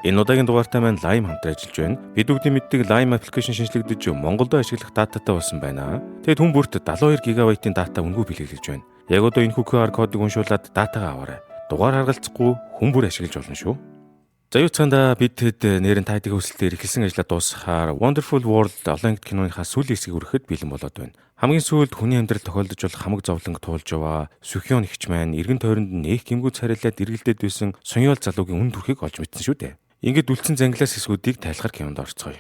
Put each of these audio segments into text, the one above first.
Энэ удаагийн дугаартай маань Lime хамт ажиллаж байна. Бид бүгдийн мэддэг Lime аппликейшн шинжлэгдэж Монголд ашиглах дататай болсон байна. Тэгээд хүн бүрт 72 ГБ-ийн дата үнгүй бэлгэлж байна. Яг одоо энэ QR кодыг уншуулад датагаа аваарай. Дугаар харгалзахгүй хүн бүр ашиглаж болно шүү. За юу цаанда бид нэрэн тайтгийн хүсэлтээр эхэлсэн ажлаа дуусгахаар Wonderful World олон ангид киноныхаа сүүлийн хэсгийг хүрэхэд бэлэн болоод байна. Хамгийн сүүлд хүний амьдрал тохиолдож болох хамаг зовлонг туулж яваа Сүхён эгч маань эргэн тойронд нээх гимгүү царайлаад эргэлдээд байсан Сонёол залуугийн үн төрхийг олж мэдсэн шүү дээ. Ингээд үлдсэн зангилаас хэсгүүдийг тайлхаар кинонд орцгоё.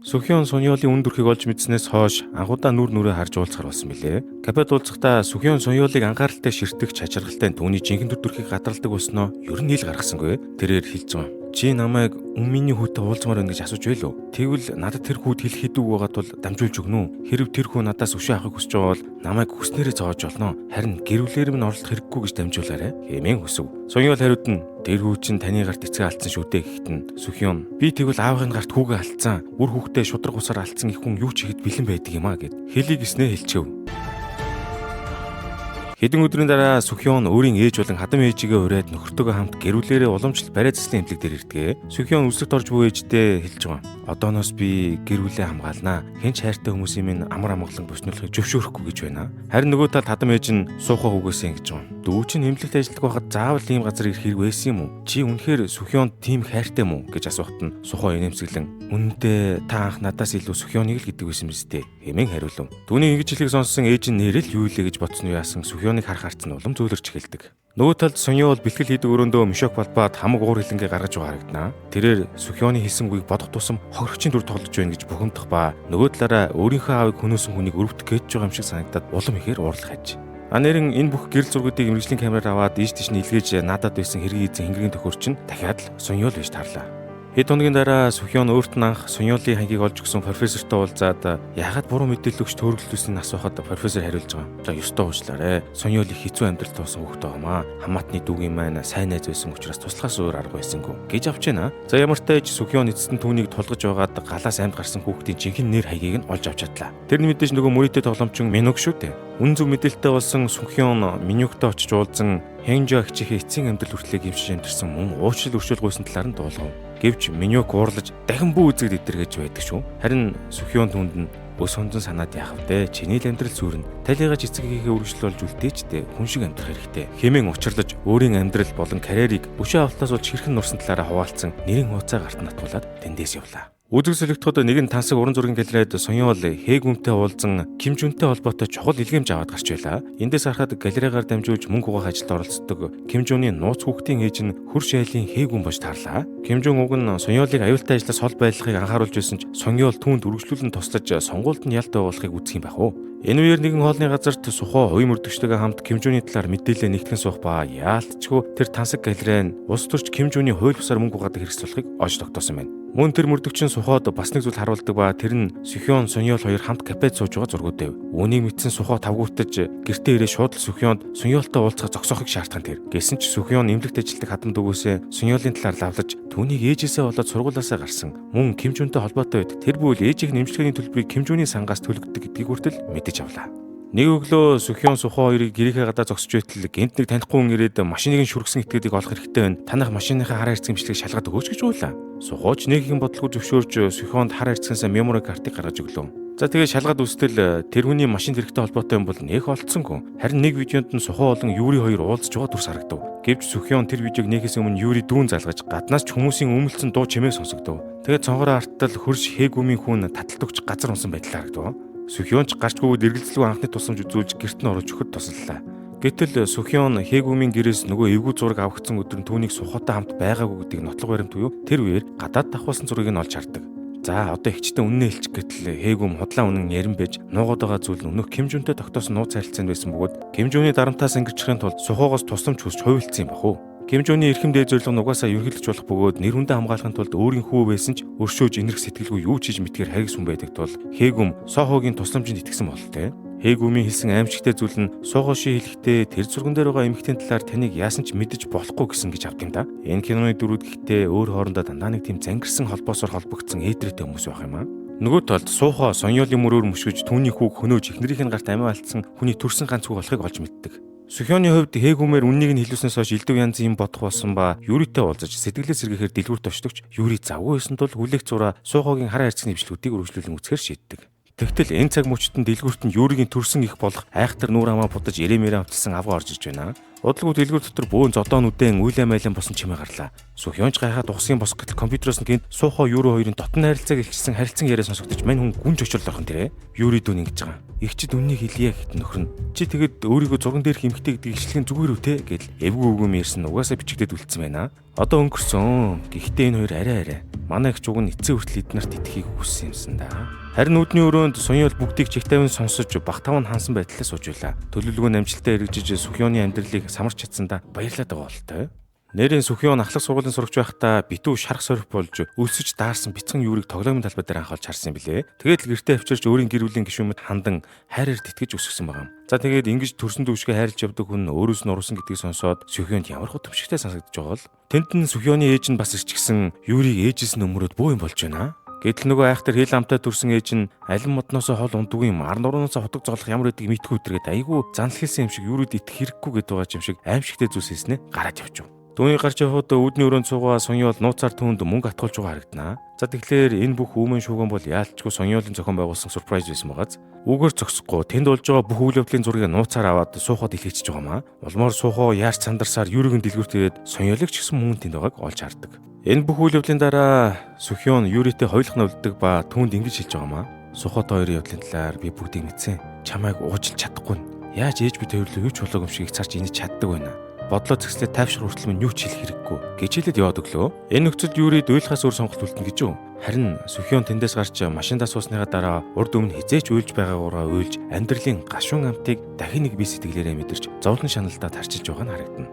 Сүхён Сонёолын үн төрхийг олж мэдснээс хойш анхудаа нүр нүрээ харж уулзахар болсон билээ. Капед уулзахдаа Сүхён Сонёолыг анхааралтай ширтэх чачиргалтай түүний жинхэнэ төр төрхийг гадралдаг болсноо ер нь ил гаргасангүй. Тэрээр хэлж байгаа. Чи намайг өмнөний хүүтэй уулзмаар байна гэж асууж байлоо. Тэгвэл надад тэр хүүд хэлэх хэдүүг байгаа тул дамжуулж өгнө үү? Хэрв тэр хүү надаас өшөө авахыг хүсэж байгаа бол намайг хүснээрээ зоож олно. Харин гэрүүлээр минь орлох хэрэггүй гэж дамжуулаарай. Хэмээн хүсв. Сонёол хариуд нь тэр хүү чинь таны гарт эцэг алдсан шүү дээ гэхэд нь Сүхён би тэгвэл аавын гарт хүүгээ алдсан. Бүр хүүхдээ шудраг усаар алдсан их хүн юу ч ихэд бэлэн байдаг юм а гэд хэлийг гиснээ хэлчихв. Хэдэн өдрийн дараа Сүхён өөрийн ээж болон хадам ээжигээ ураад нөхөртөөгөө хамт гэрүүлээрээ уламжлалт бариа цэцлийн эмнэлэг дээр ирдэгэ. Сүхён үсрэгт орж буй ээждээ хэлж байгаа. Одооноос би гэрүүлээ хамгаалнаа. Хэн ч хайртай хүмүүсийн минь амар амгалан босниулахыг зөвшөөрөхгүй гэж байна. Харин нөгөө талд хадам ээж нь суухаа үгээсэн гэж байгаа. Дүү чинь эмнэлэгт ажилладаг байхад заавал ийм газар ирэх хэрэг байсан юм уу? Чи үнэхээр Сүхёнд тийм хайртай юм уу гэж асуухад нь сухаа инээмсэглэн үнэндээ та анх надаас илүү Сүхёныг л гэдэг байсан биз дээ. Хэмээн хариулв. Түүний ингэж хэлхийг сонссон ээж нь нэрэл юу илээ гэж бодсон юу яасан Сүхёныг харах арц нь улам зөөлрч эхэлдэг. Нөгөө талд Сонёол бэлтгэл хийдэг өрөөндөө мишок балбаад хамаг уур хилэнгээ гаргаж байгаа харагдана. Тэрээр Сүхёны хийсэн үгийг бодох тусам хохирогчийн дүр тоглож байна гэж бухимдах ба нөгөө талаараа өөрийнхөө аавыг хөнөөсөн хүнийг өрөвдөх гэж байгаа юм шиг санагдаад улам ихээр уурлах хаж. Нэрэн энэ бүх гэрэл зургуудыг мэргэжлийн камераар аваад ийш тийш нь илгээж надад байсан хэргийн эзэн хингэрийн төхөр чинь дахиад л Сонёол биш тарлаа. Хэд хоногийн дараа Сүхён өөрт нь анх Сонёолын хангийг олж өгсөн профессортой уулзаад яагаад буруу мэдээлэл өгч төөрөглөлтөөснийг асуухад профессор хариулж байгаа. За ёстой уучлаарай. Сонёол их хэцүү амьдрал туусан хүүхдтэй байгаамаа. Хамаатны дүүгийн маань сайн найз байсан учраас туслахаас өөр арга байсангүй гэж авч яана. За ямар ч тач Сүхён эцэст нь түүнийг тулгаж байгаад галаас амьд гарсан хүүхдийн жинхэнэ нэр хаягийг нь олж авч чадлаа. Тэр нь мэдээж нөгөө мөрөдөө тоглоомчин Минук шүү дээ. Үн зөв мэдээлэлтэй болсон Сүхён Минуктай очиж уулзан Хэнжо эгчийн эцсийн амьдрал хүртлээр гимшиж амьдэрсэн мөн уучлал өршөөл гуйсан талаар нь дуулгав. Гэвч Минук уурлаж дахин бүү үзэгд идэргэж байдаг шүү. Харин Сүхён түнд нь өс хонзон санаад яах вэ? Чиний л амьдрал сүрнэ. Талигач эцэг хийхээ үргэлжлүүлж үлдээчтэй хүн шиг амьдрах хэрэгтэй. Хэмээн учирлаж өөрийн амьдрал болон карьерийг өшөө авалтаас болж хэрхэн нурсан талаараа хуваалцсан нэрийн хуудасаа гарт натгуулаад тэндээс явлаа. Үзэг солигдоход нэгэн тансаг уран зургийн галерейд Сонёол Хээгүмтэй уулзан Кимжүнтэй холбоотой чухал илгээмж аваад гарч байлаа. Эндээс харахад галерейгаар дамжуулж мөнгө угаах ажилд оролцдог Кимжүний нууц хүүхдийн ээж нь хөрш айлын Хээгүм болж таарлаа. Кимжүн уг нь Сонёолыг аюултай ажлаас хол байдлахыг анхааруулж байсан ч Сонёол түүнд үргэлжлүүлэн туслаж сонгуульд нь ялт байгуулахыг үзэх юм байх уу? Энэ үеэр нэгэн хоолны газарт сухаа хувийн мөрдөгчтэйгээ хамт Кимжүний талаар мэдээлэл нэгтгэн суух ба яалтчгүй тэр тансаг галерей нь улс төрч Кимжүний хууль бусаар мөнгө угаадаг хэрэгсэл болохыг олж тогтоосон байна. Мөн тэр мөрдөгчин сухаад бас нэг зүйл харуулдаг ба тэр нь Сүхён Сонёол хоёр хамт кафед сууж байгаа зургууд байв. Үүнийг мэдсэн сухаа тавгууртаж гэртээ ирээ шууд л Сүхёнд Сонёолтой уулзах зогсоохыг шаардсан тэр. Гэсэн ч Сүхён эмнэлэгт ажилладаг хадам дүүгөөсөө Сонёолын талаар лавлаж түүнийг ээжээсээ болоод сургуулаасаа гарсан. Мөн Кимжүнтэй холбоотой байдаг. Тэр бүл ээжийнх нь эмчилгээний төлбөрийг Кимжүний сангаас төлөгддөг гэдгийг хүртэл мэдэж авлаа. Нэг өглөө Сүхён сухаа хоёрыг гэрийнхээ гадаа зогсож байтал гэнт нэг танихгүй хүн ирээд машиныг нь шүргсэн этгээдийг олох хэрэгтэй байна. Танах машиныхаа хар хайрцагчдыг шалгаад өгөөч гэж байлаа. Сухооч нэг их бодлого зөвшөөрж Сүхёнд хар хайрцагсаа мемори картыг гаргаж өглөө. За тэгээд шалгаад үстэл тэр хүний машин хэрэгтэй холбоотой юм бол нэх олцсонгүй. Харин нэг видеонд нь сухаа болон Юри хоёр уулзж байгаа дүрс харагдав. Гэвч Сүхён тэр видеог нээхээс өмнө Юри дүүн залгаж гаднаас ч хүмүүсийн өмөлцсөн дуу чимээг сонсогдов. Тэгээд цонхороо артал хөрш Хээгүмийн хүн таталт өгч газар унсан байдал харагдав. Сүхён ч гарчгүйд эргэлзэлгүй анхны тусламж үзүүлж гэрт нь орж өгөхөд туслалаа. Гэтэл Сүхён Хээгүмийн гэрээс нөгөө эвгүй зураг авахсан өдөр нь түүнийг сухатай хамт байгаагүй гэдгийг нотлох баримт буюу тэр үеэр гадаад давхуулсан зургийг нь олж хардаг. За одоо ихчтэй үннээ хэлчих гэтэл Хээгүм худлаа үнэн ярин байж нуугаад байгаа зүйл нь өнөх Кимжүнтэй тогтоосон нууц харилцаанд байсан бөгөөд Кимжүний дарамтаас ангирчхын тулд сухоогоос тусламж хүсч хувилдсан юм бах уу? Кимжүний эрхэм дээд зорилго нь угаасаа ерөнхийлөгч болох бөгөөд нэр хүндээ хамгаалахын тулд өөрийн хүү байсан ч өршөөж инэрх сэтгэлгүй юу ч хийж мэдгээр харгас хүн байдаг тул Хээгүм Сохогийн тусламжинд итгэсэн бололтой. Хээгүмийн хэлсэн аимшигтэй зүйл нь Сохоши хэлэхдээ тэр зурган дээр байгаа эмэгтэйн талаар таныг яасан ч мэдэж болохгүй гэсэн гэж авд юм да. Энэ киноны дөрүүд гэхдээ өөр хоорондоо дандаа нэг тийм зангирсан холбоосоор холбогдсон ээдрээтэй хүмүүс байх юм аа. Нөгөө талд суухаа Сонёолын мөрөөр мөшгөж түүний хүүг хөнөөж эхнэрийн гарт амиа алдсан хүний төрсөн ганц хүү болохыг олж мэддэг. Сөхёоны хувьд хээгүүмээр үннийг нь хэлүүлснээс хойш элдв янзын юм бодох болсон ба Юритэй уулзаж сэтгэлээ сэргээхээр дэлгүүрт очдогч Юри завгүй байсан тул хүлээх зураа Суухагийн хараа харьцагны бичлэгүүдийг үргэлжлүүлэн үзэхээр шийддэг. Тэгтэл энэ цаг мөчтөнд дэлгүүрт нь Юригийн төрсөн их болох айхтар нүүр хамаа будаж ирэмээрээ авчсан авгаа орж ирж байна. Удалгүй дэлгүүр дотор бөөн зодоонуудын үйл амайлан босон чимээ гарлаа. Сөхёонч гайхаад ухсгийн босох гэтэл компьютероос нь гинт Суухаа Юри хоёрын дотны харилцааг илчилсэн харилцан яриа сонсогдож мань хүн гүнж очирлох юм тэрэ. Юри дүүн ингэж байгаа. Игчд үннийг хэлье гэхэд нөхөр нь чи тэгэд өөрийгөө зурган дээр хэмхтэй гэдэг ишлэхэн зүгээр үү те гэл эвгүй үгүй мэрсэн угаасаа бичигдээд үлдсэн байна. Одоо өнгөрсөн. Гэхдээ энэ хоёр арай. Манай их чуг нь эцсийн хүртэл эднэрт итгэхийг хүссэн юмсан да. Харин үүдний өрөөнд Сонёол бүгдийг чигтайван сонсож бахтаван хаансан байдлаа сууж байлаа. Төлөвлөгөө намжилтаа эргэжиж Сөхёоны амьдралыг самарч чадсандаа баярлаад байгаа болтой. Нэрийн Сөхёон ахлах сургуулийн сурагч байхдаа битүү шарх сорих болж өлсөж даарсан бяцхан Юрийг тоглоомын талбай дээр анхаалж харсан юм билээ. Тэгээд л гэртээ авчирч өөрийн гэр бүлийн гишүүмэд хандан хайраар тэтгэж өсгсөн байгаа юм. За тэгээд ингэж төрсөн дүүшгээ хайрлж явдаг хүн өөрөөс нь урсан гэдгийг сонсоод Сөхёонд ямар хөтөмшигтэй санагдаж байгаа л. Тэнд нь Сөхёоны ээж нь бас ирчихсэн Юрийг ээжээс нь өмөрөөд бөө юм болж байна. Гэтэл нөгөө айхтар хил амтай төрсэн ээж нь алин модноос хол ундгүй мар нурууноос хотог зоглох ямар байдгийг мэдгүй өдргээд айгүй занл хэлсэн юм шиг Юрид итгэх хэрэггүй гэдэг байгаа юм шиг аимшигтэй зүйлс хийснэ гараад явчих. Түүний гарч явхад үүдний өрөөнд суугаа Сонёол нууцаар түүнд мөнгө атгуулж байгаа харагдана. За тэгэхээр энэ бүх үүмэн шүүгэн бол яалтчгүй Сонёолын зохион байгуулсан сурпрайз байсан байгааз. Үгээр зогсохгүй тэнд болж байгаа бүх үйл явдлын зургийг нууцаар аваад суухад илгээчихэж байгаа маа. Улмаар суухаа яарч сандарсаар Юригийн дэлгүүрт ирээд Сонёолыг ч гэсэн мөнгө тэнд байгааг олж хардаг. Энэ бүх үйл явдлын дараа Сөхёон Юритэй хоёулах нь үлддэг ба түүнд ингэж хэлж байгаа маа. Сухад хоёрын явдлын талаар би бүгдийг мэдсэн. Чамайг уужилж чадахгүй. Яаж ээж бид хоёрлоо юу ч болоогүй юм шиг их царч инеж чаддаг байна. Бодлоо зэгслээ тайвшир хүртэл минь юу ч хэлэх хэрэггүй гэж хэлээд яваад өглөө. Энэ нөхцөлд Юри дуйлахаас өөр сонголт үлдэнэ гэж юу? Харин Сөхёон тэндээс гарч машиндаа суусныхаа дараа урд өмнө хизээч уйлж байгаагаараа уйлж амьдралын гашуун амтыг дахин нэг бие сэтгэлээрээ мэдэрч зовлон шаналдаа тарчилж байгаа нь харагдана.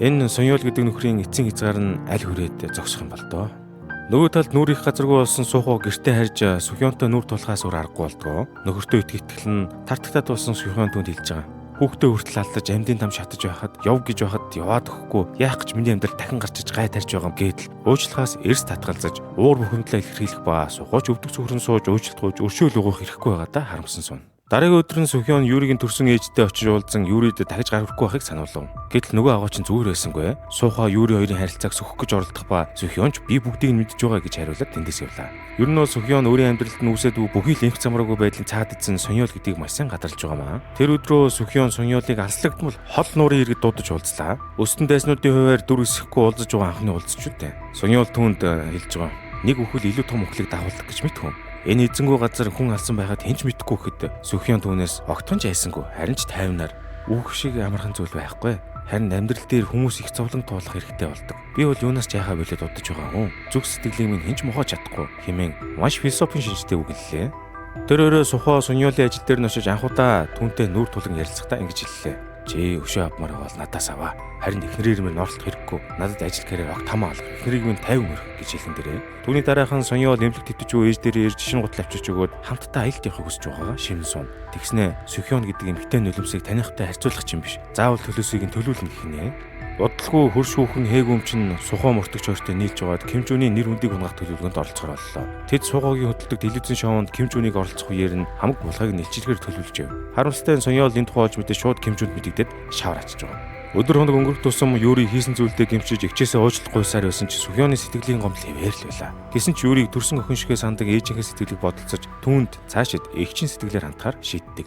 Энэ Сонёол гэдэг нөхрийн эцсийн хязгаар нь аль хүрээд зогсох юм бол доо. Нөгөө талд нүур их газаргүй болсон Суухаа гэртээ харж Сөхёонтой нүр тулахаас өөр аргагүй болдгоо. Нөхөртөө итгэл нь тартагтаад болсон Сөхёон түнд хэлж байгаа. Хүүхдээ хүртэл алдаж амьдын там шатаж байхад яв гэж байхад яваад өгөхгүй яах гэж миний амьдрал дахин гарч иж гай тарж байгаа юм гэдэл уучлахаас эрс татгалзаж уур бухимдлаа илэрхийлэх ба сухууч өвдөг цөхрөн сууж уучлалтгүйж өршөөл өгөх хэрэггүй байгаа да харамсан сун. Дараагийн өдөр нь Сөхёон Юригийн төрсөн ээжтэй очиж уулзсан Юрид дахиж гар хүрэхгүй байхыг сануулв. Гэтэл нөгөө агуу чинь зүгээр байсангүй. Суухаа Юри хоёрын харилцааг сөхөх гэж оролдох ба Сөхёонч би бүгдийг нь мэдж байгаа гэж хариулаад тэндээс явлаа. Ер нь бол Сөхёон өөрийн амьдралд нь үсээд бүхий л инх замраагүй байдлын цаад эзэн Сонёол гэдгийг маш сайн гадарлаж байгаа маа. Тэр өдрөө Сөхёон Сонёолыг алслагдмал хол нуурын иргэд дуудаж уулзлаа. Өстөн дайснуудын хуваар дүр эсэхгүй уулзаж байгаа анхны уулзчтэй. Сонёол түүнд хэлж байгаа. Нэг өхөл илүү том өхлийг дагуулдаг гэж мэдхүн. Энэ эзэнгүү газар хүн алсан байхад хинч мэдхгүй гэхэд Сөхёон түүнээс огтхон ч айсангүй харин ч тайвнаар үүх шиг амархан зүйл байхгүй. Харин амьдрал дээр хүмүүс их зовлон туулах хэрэгтэй болдог. Би бол юунаас ч яхаа билээ дуудаж байгаа юм. Зүг сэтгэлийг минь хинч мохож чадахгүй хэмээн маш философийн шинжтэй үг гэлээ. Тэр өөрөө Суухаа Сонёолын ажил дээр нь очиж анхудаа түүнтэй нүүр тулан ярилцахдаа ингэж хэллээ. Чи өшөө авмаар бол надаас аваа. Харин эхнэрээр минь орлох хэрэггүй. Надад ажил карьер огт хамаа алга. Эхнэрийг минь 50 мөрөх гэж хэлэн дээрээ. Түүний дараахан Сонёол нэмлэг тэтвчүү ээж дээр ирж шин гутал авчирч өгөөд хамтдаа аялалд явахыг хүсэж байгаагаа шинэн сун. Тэгснэ Сөхёон гэдэг эмэгтэй нулимсыг таниахтай харьцуулах юм биш. Заавал төлөөсийг нь төлөвлөнө гэх нэ. Удалгүй хөршүүхэн хээгүүм чинь Сухаа мөртөгч хоёртой нийлж байгаад Ким Жуны нэр хүндийг унгах төлөвлөгөөнд оролцохоор боллоо. Тэд Сухаагийн хөдөлдөг телевизэн шоунд Ким Жунийг оролцох үеэр нь хамаг булгайг нэлчилгээр төлөвлөж байв. Харамсалтай нь Сонёол энэ тухай олж мэдээ шууд Ким Жунд мэдэгдээд шавар ачиж байгаа. Өдөр хоног өнгөрөх тусам Юри хийсэн зүйлдээ гэмшиж эгчээсээ уучлахгүйсаар байсан ч Сөхёоны сэтгэлийн гомдол хэвээр л байлаа. Гэсэн ч Юрийг төрсөн охин шигээ сандаг ээжийнхээ сэтгэлийг бодолцож түүнд цаашид эгчийн сэтгэлээр хандахаар шийддэг.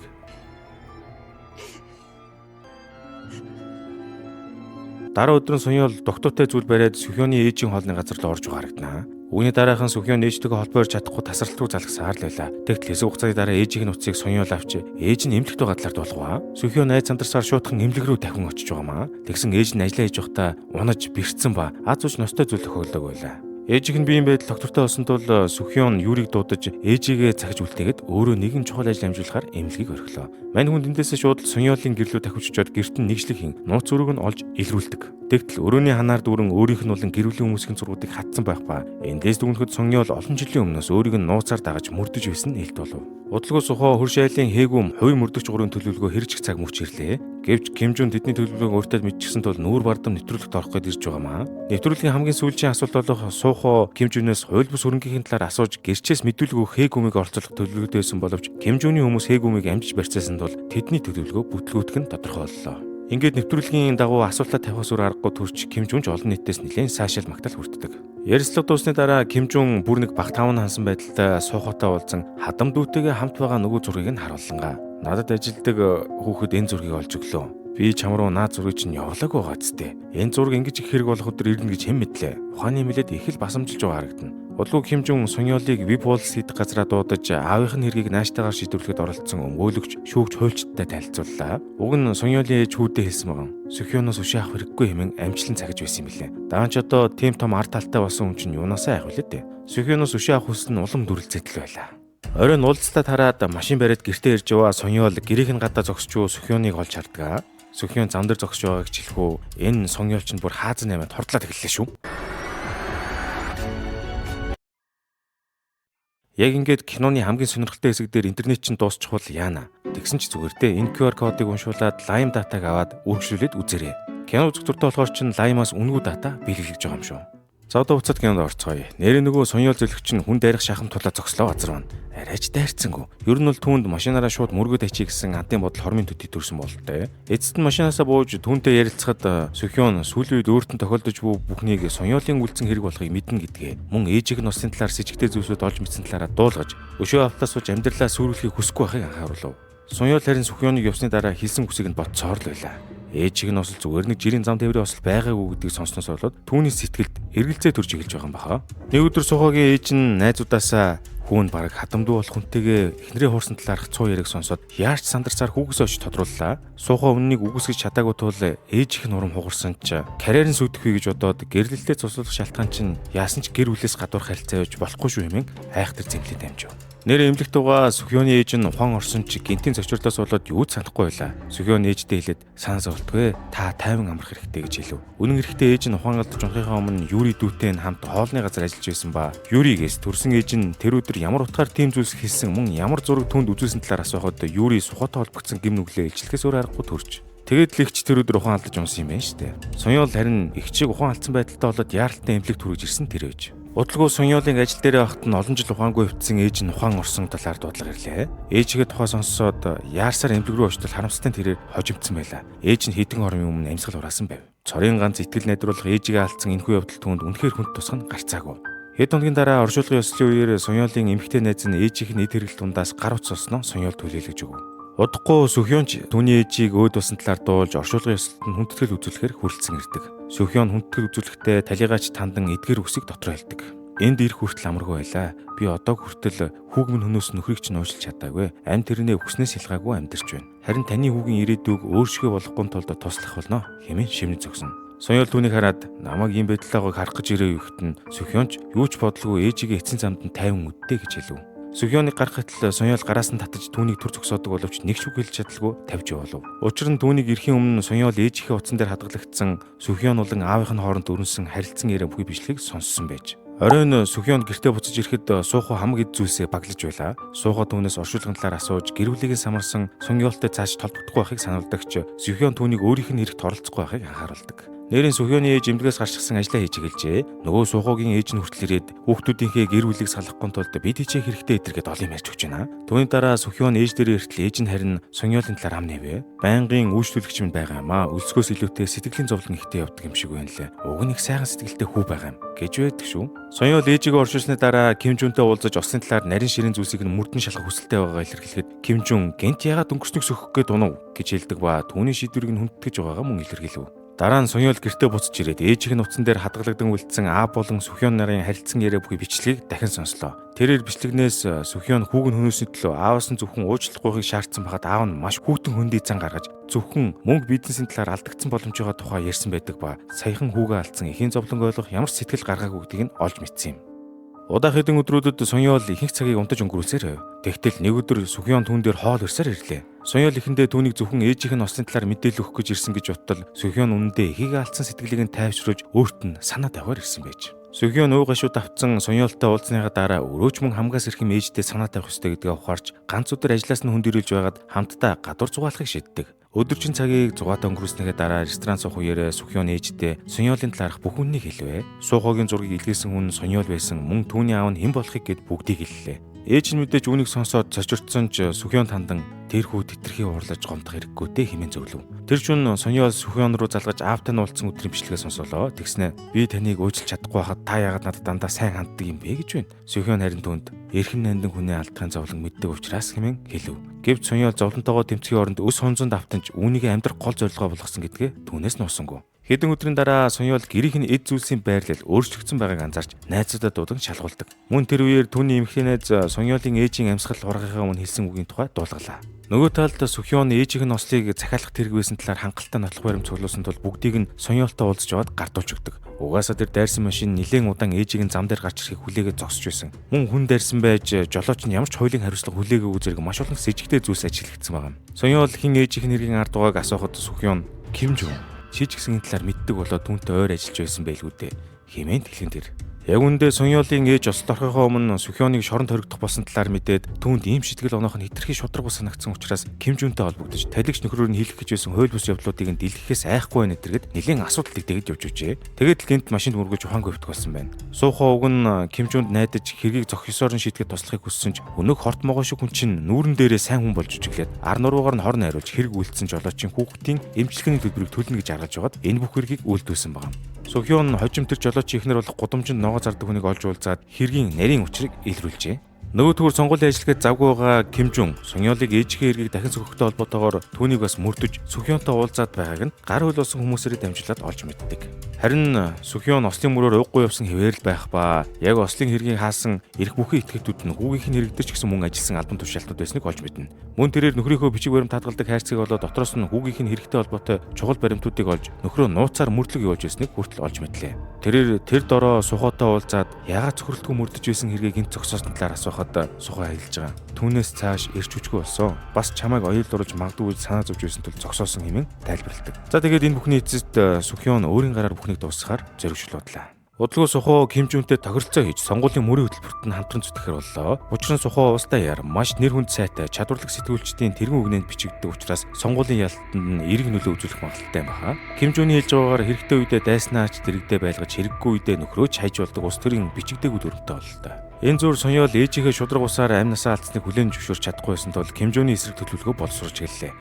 Дараа өдөр нь Сонёол доктортой зүйл бариад Сөхёоны ээжийн хоолны газар руу орж харагдана. Үүний дараахан Сөхёон ээжтэйгээ холбоор чадахгүй тасралт руу залгасаар л байлаа. Тэгтэл хэсэг хугацааны дараа ээжийн нуцыг Сонёол авч ээж нь эмнэлэгт байгаа талаар дуулгаваа. Сөхёон айд сандарсаар шуудхан эмнэлэг рүү дахин очиж байгаамаа. Тэгсэн ээж нь ажиллаа хийж байхдаа унаж бэрцсэн ба аз ууч ностой зүйл тохиолдог байлаа. Ээжийнх нь биеийн байдал доктортой болсон тул Сөхёон Юрийг дуудаж ээжигээ цагж үлдээгээд өөрөө нэгэн чухал ажил амжуулахаар эмнэлгийг орхилоо. Мань хүн тэндээсээ шууд Сонёолын гэрлүү дахиж очиод гэрт нь нэгжлэг хийн нууц зүрэг нь олж илрүүлдэг. Тэгтэл өрөөний ханаар дүүрэн өөрийнх нь болон гэр бүлийн хүмүүсийн зургуудыг хатсан байх ба эндээс дүгнэхэд Сонёол олон жилийн өмнөөс өөрийг нь нууцаар дагаж мөрдөж байсан нь илт болов. Удалгүй сухоо хөрш айлын хээгүүм хувийн мөрдөгч гурвын төлөвлөгөө хэрэгжих цаг мөч ирлээ. Гэвч Ким Жун тэдний төлөвлөгөөг өөртөө мэдчихсэн тул нүүр бардам нэвтрүүлэгт орох гээд ирж байгаамаа. Нэвтрүүлгийн хамгийн сүүлийн асуулт болох суухоо Ким Жунээс хууль бус хөрөнгөхийн талаар асууж гэрчээс мэдүүлэг өгөх хээгүүмийг оролцуулах төлөвлөгөөтэй байсан боловч Ким Жуны хүмүүс хээгүүмийг амжиж барьцаасан тул тэдний төлөвлөгөө бүтлгүүтг нь тодорхойллоо. Ингээд нэвтрүүлгийн дагуу асуултаа тавихаас өөр аргагүй төрч Ким Жун ч олон нийтээс нэлээд сайшаал магтаал хүртдэг. Ярилцлага дуусны дараа Ким Жун бүр нэг багт таван хансан байдалтай суухатай уулзсан хадам дүүтэйгээ хамт байгаа нөгөө зургийг нь харууллангаа. Надад ажилдаг хүүхэд энэ зургийг олж өглөө. Би чам руу наад зургийг чинь явуулаагүй байгаа зү. Энэ зураг ингэж их хэрэг болох өдөр ирнэ гэж хэн мэдлээ. Ухааны мэлэд их л басамжилж байгаа харагдана. Удалгүй Ким Жун Сонёолыг Вип Wall хийдэг газараа дуудаж аавынх нь хэргийг нааштайгаар шийдвэрлэхэд оролцсон өмгөөлөгч шүүгч хуульчдтай танилцууллаа. Уг нь Сонёолын ээж хүүдээ хэлсэн байгаа. Сөхионоос өшөө авах хэрэггүй хэмээн амжилан цагж байсан юм билээ. Даанч одоо тийм том арт талтай болсон хүн чинь юунаасаа айх вүлээ дээ. Сөхионоос өшөө авах хүсэл нь улам дүрлцэтэл байлаа. Оройн уулзтаа тараад машин бариад гэртээ ирж яваа Сонёол гэрийг нь гадаа зогсчуу Сөхионыг олж хардгаа. Сөхион зам дээр зогсож байгааг жилхүү энэ Сонёол чинь бүр хаазан наймаад хордлоод эхэллээ шүү. Яг ингээд киноны хамгийн сонирхолтой хэсэг дээр интернет чинь дуусчихвал яана. Тэгсэн ч зүгээр дээ. Энэ QR кодыг уншуулад Lime датаг аваад үргэлжлүүлээд үзээрэй. Кино үзэх туфтаа болохоор чинь Lime-аас үнэгүй дата биелүүлж байгаа юм шүү. За одоо уцаад кинонд орцгоё. Нэрээ нөгөө Сонёол зөвлөгч нь хүн дайрах шахам тулаа зогслоо газар байна. Арайч дайрцсангүй. Ер нь бол түүнд машинаараа шууд мөргөд ачиж гэсэн антын бодол хормын төдий төрсөн бололтой. Эцэст нь машинаасаа бууж түүнтэй ярилцахад Сөхион сүүлийн үед өөртөө тохиолдож буй бүхнийг Сонёолын үлдсэн хэрэг болохыг мэднэ гэдгээ мөн ээжийг нь усын талаар сэжигтэй зүйлсүүд олж мэдсэн талаараа дуулгаж өшөө автаас сууж амьдралаа сүрүүлэхийг хүсэхгүй байхыг анхааруулв. Сонёол харин Сөхионыг явсны дараа хэлсэн хүсийг нь бодцоор л байлаа. Ээжийг нь осол зүгээр нэг жирийн зам тээврийн осол байгаагүй гэдгийг сонсноос болоод түүний сэтгэлд эргэлзээ төрж эхэлж байгаа юм баха. Нэг өдөр Сухагийн ээж нь найзуудаасаа хүүн бараг хадамдуу болох хүнтэйгээ эхнэрээ хуурсан талаарх цуу яриг сонсоод яарч сандарцаар хүүгээс очиж тодрууллаа. Сухаа үннийг үгүйсгэж чадаагүй тул ээж их нурам хугарсан ч карьер нь сүтгэхүй гэж бодоод гэрлэлтэд цуслах шалтгаан чинь яасан ч гэр бүлээс гадуур харилцаа явж болохгүй шүү хэмээн айхтар зэмлээ дамжив. Нэр эмлэгт угаа Сөхионы ээж нь ухаан орсон ч гинтийн зочирлоос болоод юу ч санахгүй байлаа. Сөхион ээжтэй хэлээд санаа зовлтгүй та тайван амрах хэрэгтэй гэж хэлв. Үнэн хэрэгтээ ээж нь ухаан алдаж унахынхаа өмнө Юри дүүтэй нь хамт хоолны газар ажиллаж байсан ба Юригээс төрсэн ээж нь тэр өдөр ямар утгаар тийм зүйлс хэлсэн мөн ямар зураг түнд үзүүлсэн талаар асуухад Юри Сухатай холбогдсон гим нүглээ илчлэхээс өөр аргагүй төрж. Тэгээд л ихч тэр өдөр ухаан алдаж унсан юм байна штэ. Сонёол харин ихчийг ухаан алдсан байдалтай болоод яаралтай эмнэлэгт хүрэж ирсэн тэр ээж. Удалгүй Сонёолын ажил дээрээ байхад нь олон жил ухаангүй хөвтсөн ээж нь ухаан орсон талаар дуудлага ирлээ. Ээжигээ тухай сонсоод яарсаар эмнэлэг рүү очтол харамсалтай тэрээр хожимдсан байлаа. Ээж нь хэдэн орны өмнө амьсгал хураасан байв. Цорын ганц итгэл найдварлах ээжигээ алдсан энэхүү явдал түүнд үнэхээр хүнд тусах нь гарцаагүй. Хэд хоногийн дараа оршуулгын ёслолын үеэр Сонёолын эмэгтэй найз нь ээжийнх нь эд хэрэгэл дундаас гар утас олсноо Сонёол түлээлгэж өгөв. Удахгүй Сөхионч түүний ээжийг өөд усан талаар дуулж оршуулгын ёслолд нь хүндэтгэл үзүүлэхээр хүрэлцэн ирдэг. Сөхион хүндэтгэл үзүүлэхдээ талигаач тандан эдгээр үсийг дотор хэлдэг. Энд ирэх хүртэл амаргүй байлаа. Би одоо хүртэл хүүгмэн хөнөөс нөхрийг ч нөөшлж чадаагүй. Амь тэрнээ өгснээс илгаагүй амьдарч байна. Харин таны хүүгийн ирээдүйг өөршгөө болохгүй тулд туслах болно хэмээн шивнэж зогсон. Сонёол түүнийг хараад намайг ийм байдлаагаа харах гэж ирээ юхт нь Сөхионч юу ч бодлого ээжигээ эцсийн замд нь тайван үддэ гэж хэлв. Сөхионыг гаргахад Сонёол гараас нь татаж түүнийг төр зогсоодог боловч нэг ч үг хэлж чадалгүй тавьж явуулав. Учир нь түүнийг ирэхийн өмнө Сонёол ээжийнхээ утсан дээр хадгалагдсан Сөхион болон аавынх нь хооронд өрнөсөн харилцан яриа бүхий бичлэгийг сонссон байж. Оройн Сөхион гэртээ буцаж ирэхэд сууху хамаг эд зүйлсээ баглаж байлаа. Суухаа түүнээс оршуулгын талаар асууж гэр бүлийгээ самарсан Сонёолтой цааш толбогдохгүй байхыг сануулдагч Сөхион түүнийг өөрийнх нь хэрэгт оролцохгүй байхыг анхааруулдаг. Нэрийн Сөхионы ээж эмнэлгээс гарчихсан ажлаа хийж эхэлжээ. Нөгөө Сухагийн ээж нь хүртэл ирээд хүүхдүүдийнхээ гэр бүлийг салахгүй тулд бид хийх хэрэгтэй эдэргээд олон ярьж өгч байна. Түүний дараа Сөхион ээж дээрээ иртэл ээж нь харин Сонёолын талаар ам нэвэ. Байнгын үйлчлүүлэгч минь байгаа юм аа. Өлсгөөс илүүтэй сэтгэлийн зовлон ихтэй явдаг юм шиг байна лээ. Уг нь их сайхан сэтгэлтэй хүү байгаа юм гэж байдаг шүү. Сонёол ээжигээ оршуулсны дараа Ким Жунтэй уулзаж ослын талаар нарийн ширийн зүйлсийг нь мөрдөн шалгах хүсэлтэй байгаагаа илэрхийлэхэд Ким Жун гэнт яагаад өнгөрснөг сөхөх гээд унав гэж хэлдэг ба түүний шийдвэрийг нь хүндэтгэж байгаагаа мөн илэрхийлв. Дараа нь Сонёол гэртээ буцаж ирээд ээжийнх нь утсан дээр хадгалагдсан үлдсэн аав болон Сөхион нарын харилцан яриа бүхий бичлэгийг дахин сонслоо. Тэрээр бичлэгнээс Сөхион хүүг нь хөнөөсний төлөө ааваас нь зөвхөн уучлахгүйхийг шаардсан байхад аав нь маш хүүтэн хөндий зан гаргаж зөвхөн мөнгө бизнесийн талаар алдагдсан боломжтой тухай ярьсан байдаг ба саяхан хүүгээ алдсан эхийн зовлон ойлгох ямар ч сэтгэл гаргаагүй гэдгийг нь олж мэдсэн юм. Удаа хэдэн өдрүүдэд Сонёол ихэнх цагийг унтаж өнгөрүүлсээр. Тэгтэл нэг өдөр Сөхион түүн дээр хоол ирсээр ирлээ. Сонёол ихэндээ түүнийг зөвхөн ээжийнх нь ослын талаар мэдээлэл өгөх гэж ирсэн гэж бодтол Сөхион үнэндээ эхийг алдсан сэтгэлийг нь тайвшруулж өөрт нь санаа тавиар ирсэн байж. Сөхион уу гашууд авцсан Сонёолтой уулзсныхаа дараа өрөөч мөн хамгаас ирэх юм ээжтэй санаа тавих ёстой гэдгээ ухаарч ганц өдөр ажиллаас нь хүндэрүүлж байгаад хамтдаа гадуур зугаалахыг шийддэг. Өдөржин цагийг зугаатаа өнгөрүүлснийхээ дараа ресторан суух үеэрээ Сөхион ээжтэй Сонёолын талаарх бүх үннийг хэлвэ. Суухогийн зургийг илгээсэн хүн Сонёол байсан, мөн түүний аав нь хэн болохыг гэд бүгдийг хэллээ. Ээж нь мэдээж үүнийг сонсоод цочирдсон ч Сөхион тандан тэрхүү тэтэрхий уурлаж гомдох хэрэггүй дээ хэмээн зөвлөв. Тэр шөнө Сонёол Сөхион руу залгаж аавтай нь уулзсан өдрийн бичлэгээ сонсолоо. Тэгснэ би таныг өөжлөж чадахгүй байхад та яагаад надад дандаа сайн ханддаг юм бэ гэж байна. Сөхион харин түүнд эрхэм найдан хүнээ алдахын зовлон мэддэг учраас хэмээн хэлв. Гэвч Сонёол зовлонтойгоо тэмцэхийн оронд өс хонзонд автанч үүнийг амьдрах гол зорилгоо болгосон гэдгээ түүнээс нь усангүй. Хэдэн өдрийн дараа Сонёол гэрийнх нь эд зүйлсийн байрлал өөрчлөгдсөн байгааг анзаарч найзуудаа дуудан шалгуулдаг. Мөн тэр үеэр түүний эмэгтэй найз Сонёолын ээжийн амьсгал ургахын өмнө хэлсэн үгийн тухай дуулгалаа. Нөгөө талд Сөхион ээжийнх нь ослыг захиалах тэрэг байсан талаар хангалттай нотлох баримт цуглуулсан тул бүгдийг нь Сонёолтой уулзж аваад гардуулж өгдөг. Угаасаа тэр дайрсан машин нэлээд удаан ээжийг нь зам дээр гарч ирэхийг хүлээгээд зогсож байсан. Мөн хүн дайрсан байж жолооч нь ямар ч хуулийн хариуцлага хүлээгээгүй зэрэг маш олон сэжигтэй зүйлс ажиглагдсан байна. Сонёол хин ээжийнх нь нэрийн ард угааг асуухад Сөхион Ким Жун шижигсгийн талаар мэддэг болоод түүнтэй ойр ажиллаж байсан байлгүй дээ хэмээн хэлэн тэр. Яг үндэ Сонёолын ээж ослд орохоо өмнө Сөхионыг шоронд хоригдох болсон талаар мэдээд түүнд ийм шийтгэл оноох нь хэтэрхий шударга санагдсан учраас Ким Жунтэй холбогдож талигч нөхрөөр нь хийх гэж байсан хууль бус явдлуудыг нь дэлгэхээс айхгүй байна гэдэргэд нэлээд асуудал игдээд явж өжээ. Тэгээд л гинт машинд мөргөж ухаангүй өвтг болсон байна. Суухаа уг нь Ким Жунд найдаж хэргийг зохисоор нь шийдэхэд туслахыг хүссэн ч өнөөх хорт могоо шиг хүн чинь нүүрэн дээрээ сайн хүн болж үжиглээд ар нуруугаар нь хорн хариулж хэрэг үйлдсэн жолоочийн хүүхдийн эмчилгээний төлбөрийг төлнө гэж аргаж байгаад энэ бүх хэргийг үйлдүүлсэн байна. Сөхион хожим тэр жолоочийн эхнэр болох гудамжинд ногоо зардаг хүнийг олж уулзаад хэргийн нарийн учрыг илрүүлжээ. Нөгөөдгөр сонгуулийн ажилгээд завгүй байгаа Ким Жун Сонёолыг ээжийнхээ хэргийг дахин сөхөхтэй холбоотойгоор түүнийг бас мөрдөж Сөхионтой уулзаад байгааг нь гар хөл болсон хүмүүсээр дамжуулаад олж мэддэг. Харин Сөхион ослын мөрөөр ууггүй явсан хэвээр л байх ба яг ослын хэргийг хаасан эрх бүхий итгэгчдүүд нь хүүгийнх нь хэрэгдэж гэсэн мөн ажилласан албан тушаалтууд байсныг олж мэднэ. Мөн тэрээр нөхрийнхөө бичиг баримт хадгалдаг хайрцгийг болоод дотроос нь хүүгийнх нь хэрэгтэй холбоотой чухал баримтуудыг олж нөхрөө нууцаар мөрдлөг явуулж байсныг хүртэл олж мэдлээ. Тэрээр тэр дороо Сухатай уулзаад яагаад цохирлтгүй мөрдөж байсан хэргийг гинт зогсоосон талаар асуухад Сухаа хэлж байгаа. Түүнээс цааш ирч хүчгүй болсон. Бас чамайг оюулдуулж магадгүй санаа зовж байсан тул зогсоосон хэмээн тайлбарладаг. За тэгээд энэ бүхний эцэст Сөхион өөрийн гараар бүхнийг дуусгахаар зоригшил бодлоо. Удалгүй Сухаа Ким Жунтэй тохиролцоо хийж сонгуулийн мөрийн хөтөлбөрт нь хамтран зүтгэхэр боллоо. Учир нь Сухаа устдаа яар маш нэр хүнд сайтай чадварлаг сэтгүүлчдийн тэргэн үгнэнд бичигддэг учраас сонгуулийн ялалтанд нь эерэг нөлөө үзүүлэх магадaltaй байна. Ким Жуны хэлж байгаагаар хэрэгтэй үедээ дайснаач дэрэгдээ байлгаж хэрэггүй үедээ нөхрөөч хайж болдог ус төрийн бичигдээгүй дүрмтэй боллоо. Энэ зур Сонёол ээжийнхээ шудраг усаар амнасаа алдсныг хүлээн зөвшөөрч чадахгүй байсан тул Ким Жуны эсрэг төлөвлөгөө боловсруулж гэллээ.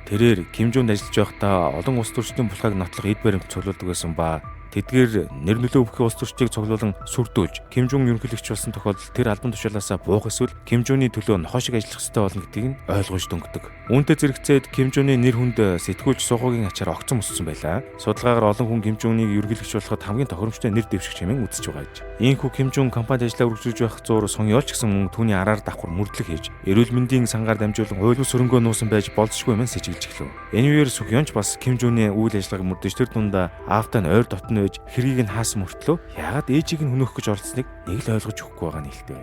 Тэрээр Ким Жунд ажиллаж байхдаа олон улс төрчдийн булхайг нотлох эд баримт цуглуулдаг байсан ба тэдгээр нэр нөлөө өгөх улс төрчдийг цуглуулan сүрдүүлж Ким Жун ерөнхийлөгч болсон тохиолдолд тэр албан тушаалаасаа буух эсвэл Ким Жуны төлөө нохошиг ажиллах ёстой болно гэдгийг нь ойлгож дөнгөдөг. Үүнтэй зэрэгцээд Ким Жуны нэр хүнд сэтгүүлч Сухагийн ачаар огцон өссөн байлаа. Судалгаагаар олон хүн Ким Жуныг ерөнхийлөгч болоход хамгийн тохиромжтой нэр дэвшигч хэмээн үзэж байгаа гэж. Иймхүү Ким Жун компанид ажиллаа үргэлжлүүлж байх зуур Сонёол ч гэсэн мөн түүний араар давхар мөрдлөг хийж эрүүл мэндийн сангаар дамжуулан хууль бус хөрөнгөө нуусан байж болзошгүй юм сэжиглэж эхлэв. Энэ үеэр Сөхион ч бас Ким Жуны үйл ажиллагааг мөрдөж тэр дундаа аавтай нь ойр дотно байж хэргийг нь хаасан мөртлөө яагаад ээжийг нь хөнөөх гэж оролцсныг нэг л ойлгож өгөхгүй байгаа нэлтэй.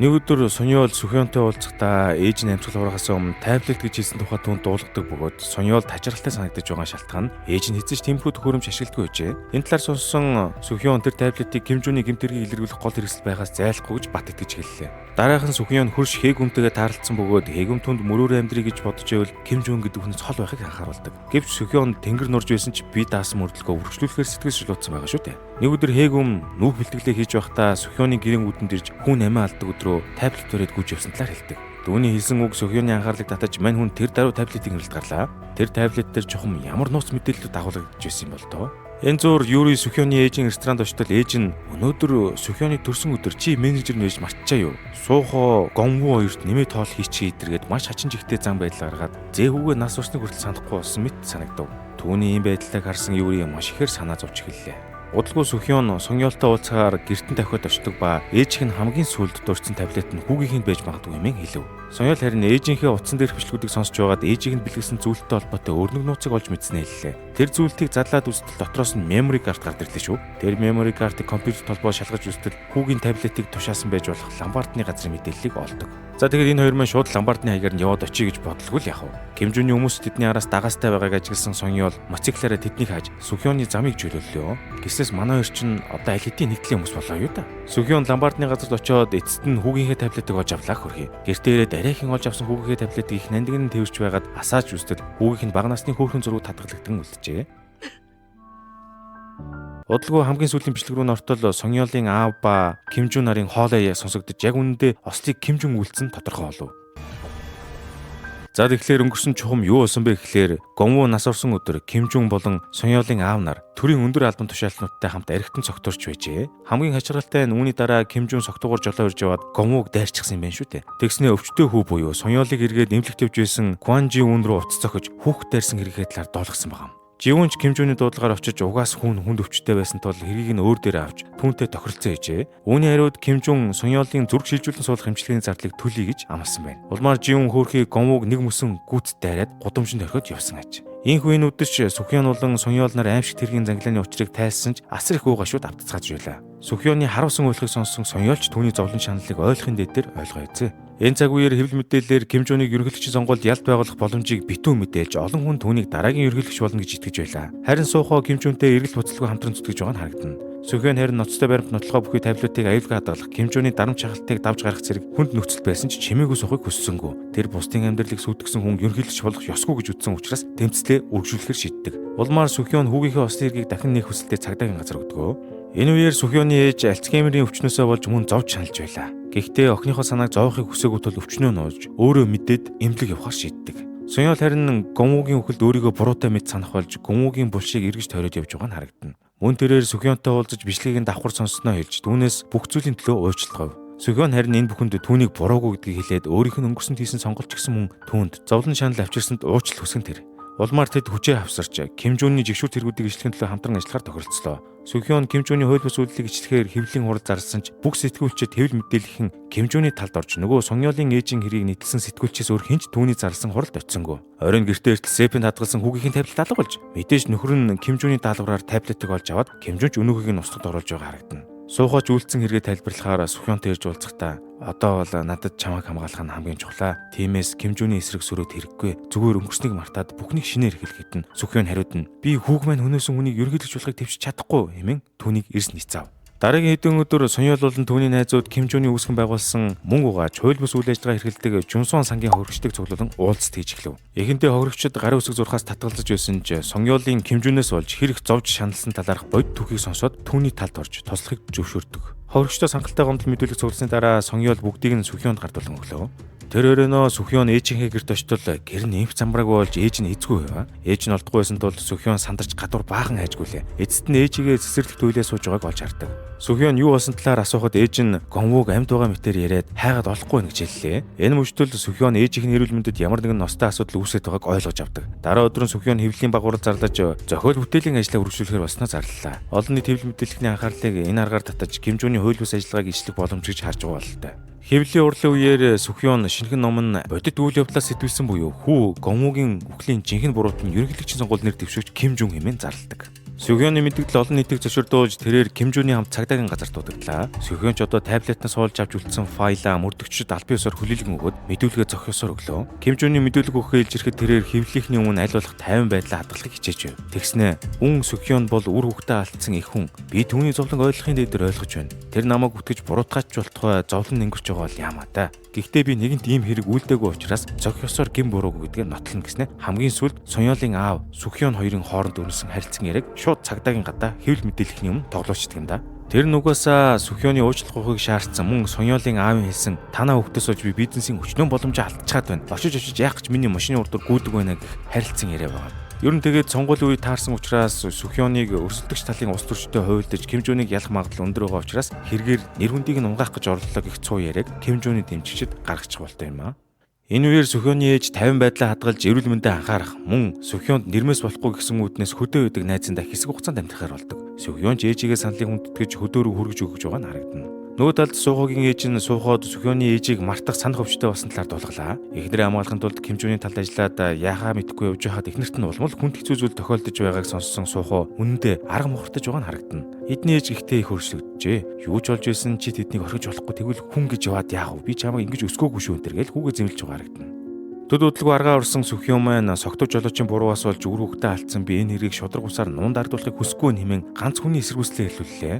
Нэг өдөр Сонёол Сөхионтой уулзахдаа ээж нь амьсгал хураахаас өмнө таблет гэж хэлсэн тухай түүнд дуулгадаг бөгөөд Сонёол тажиргалтай санагдаж байгаа шалтгаан нь ээж нь хэзээ ч тиймэрхүү төхөөрөмж ашигладаггүй гэжээ. Энэ талаар сонссон Сөхион тэр таблетыг Ким Жуны гэмтэргийг илэргүүлэх гол хэрэгсэл байгаас зайлахгүй гэж бат итгэж хэллээ. Дараахан Сөхион хөрш Хээгүмтэйгээ таарлцсан бөгөөд Хээгүм түнд мөрөөр амьдрий гэж бодож байвал Ким Жун гэдэг хүнээс хол байхыг анхааруулдаг. Гэвч Сөхион тэнгэр нурж байсан ч би даасан мөрдлөгөө үргэлжлүүлэхээр сэтгэл шилжүүлсэн байгаа шүү дээ. Нэг өдөр Хээгүм нүүх бэлтгэлээ хийж байхдаа Сөхионы гэрийн үүдэнд ирж хүн амиа алдаг өдрөө таблет төрөөд гүйж явсан талаар хэлдэг. Түүний хэлсэн үг Сөхионы анхаарлыг татаж мань хүн тэр даруй таблетыг нэрэлт гарлаа. Тэр таблет дээр чухам ямар нууц мэдээлэлүүд дагуулж байсан юм бол тоо. Энэ зур Юри Сөхионы ээжийн ресторанд очтол ээж нь өнөөдөр Сөхионы төрсөн өдөр чи менежер нь байж марччаа юу? Суухо Гомву хоёрт нэмээ тоол хийчихээ идэргээд маш хачин жигтэй зам байдал гаргаад зээхүүгээ нас усныг хүртэл санахгүй болсон мэт санагдав. Түүний ийм байдлыг харсан Юри маш ихээр санаа зовж эхэллээ. Удалгүй Сөхион Сонёолтой уулзахаар гэртэн давхиад очдог ба ээжийнх нь хамгийн сүүлд дурдсан таблет нь хүүгийнх нь байж магадгүй хэмээн хэлв. Сонёол харин ээжийнхээ утсан дээрх бичлэгүүдийг сонсч байгаад ээжийг нь бэлгэлсэн зүйлтэй холбоотой өрнөг нууцыг олж мэдснээ хэллээ. Тэр зүйлтийг задлаад үзтэл дотроос нь memory card гард ирлээ шүү. Тэр memory card-ыг компьютер толгой шалгаж үзтэл хүүгийн таблетыг тушаасан байж болох ламбардны газрын мэдээллийг олдог. За тэгээд энэ хоёр маань шууд ламбардны хаягаар нь яваад очие гэж бодлого л яах вэ? Ким Жуны хүмүүс тэдний араас дагаастай байгааг ажигласан Сонёол моциклаараа тэднийг хааж Сөхионы замыг чөлөөллөө. Гэвч тэгснээс манай хоёр чинь одоо аль хэдийн нэгдлийн хүмүүс болоо юу та. Сүхён ламбардны газарт очиод эцэст нь хүүгийнхээ таблетыг олж авлаа хөрхий. Гэртээ ирээд арайхийн олж авсан хүүгийнхээ таблетыг их нандин нь тэрвэрч байгаад асааж үстэл хүүгийнх нь бага насны хөөрхөн зураг татгалагдсан үлджээ. Удалгүй хамгийн сүүлийн бичлэг рүү нортол Сонёолын аав ба Ким Жун нарын хоолой сонсогдож яг үнэндээ ослыг Ким Жун үлдсэн тодорхой болов. За тэгэхээр өнгөрсөн чухам юу болсон бэ гэхээр Гонву нас орсон өдөр Ким Жун болон Сонёолын аав нар төрийн өндөр албан тушаалтнуудтай хамт архитан цогтурч байжээ. Хамгийн хачиргалтай нь үүний дараа Ким Жун цогтуугаар жолоо ирж яваад Гонвуг дайрчихсан юм байна шүү дээ. Тэгснээ өвчтөе хүү буюу Сонёолыг эргээд нэмлэг тавьж байсан Кван Жи Үн рүү уц цохиж хүүхэд дайрсан хэрэгээ талаар доолгосон байна. Живүнч Ким Жуны дуудлагаар очиж угаас хүнд өвчтэй байсан тул хэргийг нь өөр дээр авч түүнтэй тохиролцсон ээжээ. Үүний хариуд Ким Жун Сонёолын зүрх шилжүүлэн суулгах эмчилгээний зардлыг төлье гэж амласан байна. Улмаар Живүн хөөрхий Гонвуг нэг мөсөн гүцэд дайраад гудамжинд орхиод явсан аж. Ийхүү энэ үдэш Сүхён болон Сонёол нар аимшигт хэргийн занглааны учрыг тайлсан ч асар их уу гашууд автцгааж байлаа. Сүхёны харуулсан уйлахыг сонссон Сонёолч түүний зовлон шаналлыг ойлгохын дээр ойлгоо эзээ. Энэ цаг үеэр хэвлэл мэдээлэлээр Ким Жуныг ерөнхийлөгчийн сонгуульд ялт байгуулах боломжийг битүү мэдээлж олон хүн түүнийг дараагийн ерөнхийлөгч болно гэж итгэж байлаа. Харин Суухо Ким Жунтэй эргэл буцалгүй хамтран зүтгэж байгаа нь харагдана. Сүхён харин ноцтой баримт нотлохоо бүхий таблетыг аюулгүй хадгалах Ким Жуны дарамт шахалтыг давж гарах зэрэг хүнд нөхцөл байсан ч чимээгүй сухыг хүссэнгүй. Тэр бусдын амьдралыг сүйтгэсэн хүн ерөнхийлөгч болох ёсгүй гэж үзсэн учраас тэмцлээ үргэлжлүүлэхээр шийддэг. Улмаар Сүхён хүүгийнхээ ослын хэргийг дахин нээх хүсэлтэд цагдаагийн газар өгдөгөө. Энэ үеэр Сүхёны ээж Альцгеймерийн өвчнөөсөө болж мөн зовж шаналж байлаа. Гэхдээ охиныхоо санааг зовохыг хүсээгүй тул өвчнөө нууж өөрөө мэдээд эмнэлэг явахаар шийддэг. Сонёол харин Гонвугийн үхэлд өөрийгөө буруутай мэд санах болж Гонвугийн булшийг эргэж тойроод явж байгаа нь харагдана. Мөн тэрээр Сүхёнтой уулзаж бичлэгийг нь давхар сонссноо хэлж түүнээс бүх зүйлийн төлөө уучлалгав. Сүхён харин энэ бүхэнд түүнийг буруугүй гэдгийг хэлээд өөрийнх нь өнгөрсөнд хийсэн сонголт ч гэсэн мөн түүнд зовлон шанал авчирсанд уучлал хүсэн тэр. Улмаар тэд хүчээ хавсарч Ким Жуны жигшүүр тэргүүдийг ичлэхийн төлөө хамтран ажиллахаар тохиролцлоо. Сүхён Ким Жуны хууль бус үйлдэлийг ичлэхээр хэвлэлийн хурд зарласан ч бүх сэтгүүлчид хэвлэл мэдээлэх нь Ким Жуны талд орж нөгөө Сонёолын ээжийн хэрийг нийтлсэн сэтгүүлчээс өөр хинч түүний зарласан хуралд очисонгүй. Оройн гэртээ эртэл Сэпэнд хадгалсан хүүгийнхээ таблет алга болж мэдээж нөхөр нь Ким Жуны даалгавраар таблетыг олж аваад Ким Жунч өнөөхийг нь устгад оруулж байгаа харагдана. Суухач үйлдэлсэн хэрэгээ тайлбарлахаар Сүхёнтой ирж уулзахдаа одоо бол надад чамайг хамгаалах нь хамгийн чухлаа. Тиймээс Ким Жуны эсрэг сөрөөд хэрэггүй. Зүгээр өнгөрснийг мартаад бүхнийг шинээр эхлэхэд нь Сүхён хариуд нь би хүүг маань хөнөөсөн хүнийг ерөнхийлөгч болохыг твшиж чадахгүй хэмээн түүнийг эрс нийцав. Дараагийн хэдэн өдөр Сонёол болон түүний найзууд Ким Жуны үүсгэн байгуулсан мөн угааж хууль бус үйл ажиллагаа эрхэлдэг Жунсон сангийн хохирогчдыг цуглуулан уулзалт хийж эхлэв. Эхэндээ хохирогчид гарын үсэг зурхаас татгалзаж байсан ч Сонёолын Ким Жунээс болж хэрэг зовж шаналсан талаарх бодит түүхийг сонсоод түүний талд орж туслахыг зөвшөөрдөг. Хохирогчдоос хангалттай гомдол мэдүүлэг цугласны дараа Сонёол бүгдийг нь Сүхёнд гардуулан өглөө. Тэр өрөөнөө Сүхён ээжийнхээ гэрт очтол гэр нь эмх замбраагүй болж ээж нь эзгүй байва. Ээж нь олдохгүй байсан тул Сүхён сандарч гадуур баахан хайжгүйлээ. Эцэст нь ээжигээ цэцэрлэг туйлээ сууж байгааг олж хардаг. Сүхён юу болсон талаар асуухад ээж нь Гонвуг амьд байгаа мэтээр яриад хайгаад олохгүй гэж хэллээ. Энэ мөчтөл Сүхён ээжийнх нь эрүүл мэндэд ямар нэгэн ностой асуудал үүсэж байгааг ойлгож авдаг. Дараа өдөр нь Сүхён хэвлэлийн багварал зарлаж зохиол бүтээлийн ажлаа үргэлжлүүлэхээр болсноо зарлалаа. Олон нийт хэвлэл мэдээллийн анхаарлыг энэ аргаар татаж Ким Жуны хууль бус ажиллагааг ичлэх боломж гэж харж байгаа бололтой. Хэвлэлийн урлын үеэр Сүхён шинэхэн ном нь бодит үйл явдлаас сэтгүүлсэн буюу хүү Гонвугийн үхлийн жинхэнэ буруут нь ерөнхийлөгчийн сонгуульд нэр дэвшигч Ким Жун хэмээн зарладаг. Сүхёны мэдээлэл олон нийтийг зөвшөөрдөөж тэрээр Ким Жуны хамт цагдаагийн газар дуудаглаа. Сүхён ч одоо таблетнаас суулж авч үлдсэн файлаа мөрдөгчд албан ёсоор хүлээлгэн өгөөд мэдүүлгээ зохих ёсоор өглөө. Ким Жуны мэдүүлэг өгөхөө илж ирэхэд тэрээр хэвлэлийнхний өмнө аль болох тайван байдлаа хадгалахыг хичээж байв. Тэгснэ үн Сүхён бол үр хөвгтөө алдсан их хүн. Би түүний зовлон ойлгохын дээр ойлгож байна. Тэр намайг үтгэж буруутгаач болтугай зовлон өнгөрч байгаа бол яамаа та. Гэхдээ би нэгэнт ийм хэрэг үлдээгүй учраас зохих ёсоор гин буруугүй гэдгээ нотлно гэснэ. Хамгийн сүүлд Сонёолын аав Сүхён хоёрын хооронд өрнөсөн харилцан яриаг шууд цагдаагийн гадаа хэвлэл мэдээлэхний өмнө тоглоочдөг юм да. Тэр нугасаа Сүхёны уучлах ухыг шаардсан мөн Сонёолын аавын хэлсэн танаа хөвгтөөс олж би бизнесийн өчнөө боломжоо алдчихад байна. Очиж яах гэж миний машины урдуур гүйдэг байна гэх харилцан яриа байгаа. Ер нь тэгээд сонгуулийн үе таарсан учраас Сүхёныг өрсөлдөгч талын улс төрчтэй хуйлдаж Ким Жуныг ялах магадлал өндөр байгаа учраас хэрэгээр нэр хүндийг нь унгаах гэж орлоо гэх цуу яриаг Ким Жуны дэмжигчид гаргачих болтой юм аа. Энэ үеэр Сүхёны ээж 50 байдлаа хадгалж эрүүл мэндэд анхаарах мөн Сүхёнд нэрмээс болохгүй гэсэн үүднээс хөдөө өгдөг найзандаа хэсэг хугацаанд амьдрахаар болдог. Сүхён ч ээжигээ саналыг хүндэтгэж хөдөөрөө хүргэж өгч байгаа нь харагдана. Нөгөө талд Суухогийн ээж нь Сууход Сүхёны ээжийг мартах санах өвчтэй болсон талаар дуулгалаа. Эхнэрээ хамгаалахын тулд Ким Жуны талд ажиллаад яхаа мэдхгүй явж байхад эхнэрт нь улмал хүнд хэцүү зүйл тохиолдож байгааг сонссон Суухо үнэндээ арга мухартаж байгаа нь харагдана. Эдний ээж ихтэй их хөршлөгдөжээ. Юу ч болж байсан чи тэднийг орхиж болохгүй тэгвэл хүн гэж яваад яах вэ? Би чамайг ингэж өсгөөгүй шүү энэ гэж хүүгээ зэмлэж байгаа харагдана. Төд удалгүй аргаа орсон Сүхён маань согтуу жолоочийн буруугаас болж үр хөвгтөө алдсан би энэ хэргийг шудраг усаар нуун дардуулахыг хүсэхгүй нэмэн ганц хүний эсэргүүцлээ хэлүүллээ.